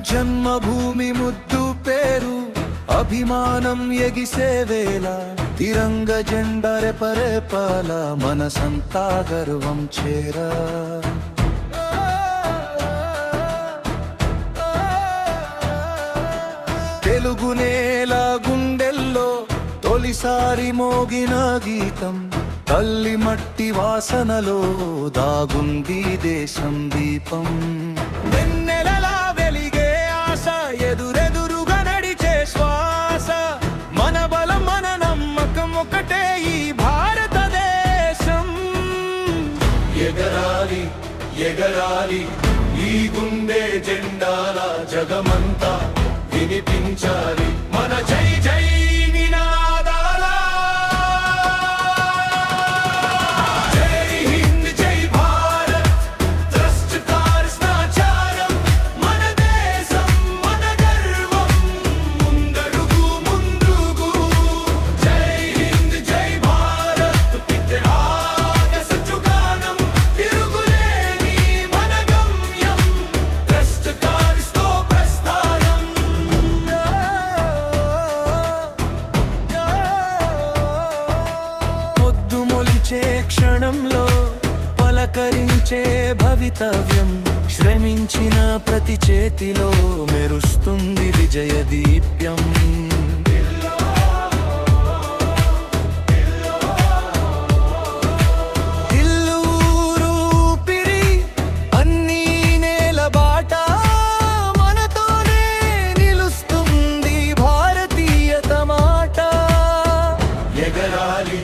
జన్మభూమి ముద్దు పేరు అభిమానం ఎగిసే వేళ తిరంగ జెండా రెపరెపాల మనసంతా గర్వం చేరా తెలుగు నేల గుండెల్లో తొలిసారి మోగిన గీతం తల్లి మట్టి వాసనలో దాగుంది దేశం దీపం వెన్నెలలా వెలిగే ఆశ ఎదురెదురుగా నడిచే శ్వాస మన బలం మన నమ్మకం ఒకటే ఈ భారతదేశం ఎగరాలి ఎగరాలి ఈ గుండె జెండాల జగమంతా వినిపించాలి మన జై జై నినాదాల జై హింద్ జై భారత్ ట్రస్ట్ కార్యక్రమం మన దేశం మన గర్వం ముందడుగు ముందుగు జై హింద్ జై భారత్ పితరాగ సచుగానం తిరుగులేని మన గమ్యం ట్రస్ట్ కార్యక్రమ ప్రస్థానం పొద్దు మొలిచే క్షణంలో పలకరించే భవితవ్యం శ్రమించిన ప్రతి చేతిలో మెరుస్తుంది విజయ దీప్యం ఇల్లూరు ఊపిరి అన్నీ నేల బాట మనతోనే నిలుస్తుంది భారతీయత మాట ఎగరాలి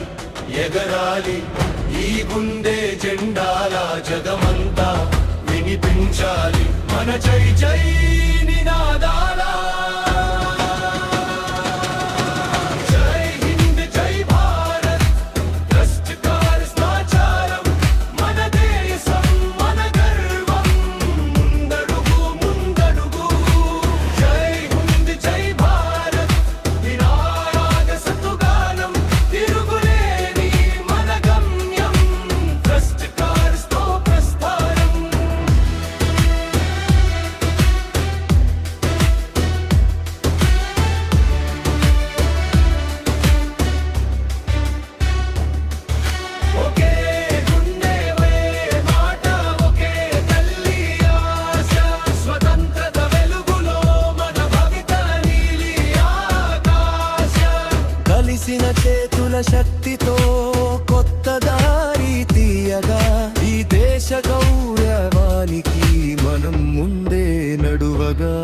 ఎగరాలి ఈ గుండె జెండాల జగమంతా వినిపించాలి మన జై జై నినాదాల జై హింద్ జై భారత్ ట్రస్ట్ కార్యక్రమం మన దేశం మన గర్వం ముందడుగు ముందడుగు జై హింద్ జై భారత్ వినాయక సతుగానం తిరుగులేని మన గమ్యం ట్రస్ట్ కార్యక్రమ ప్రస్థానం ఒకే గుండె మాట ఒకే తల్లి ఆశ స్వతంత్రత వెలుగులో మన భవిత నీలి ఆకాశ కలిసిన చేతుల శక్తితో కొత్త దారి తీయగా ఈ దేశ గౌరవానికి మనం ముందే నడువగా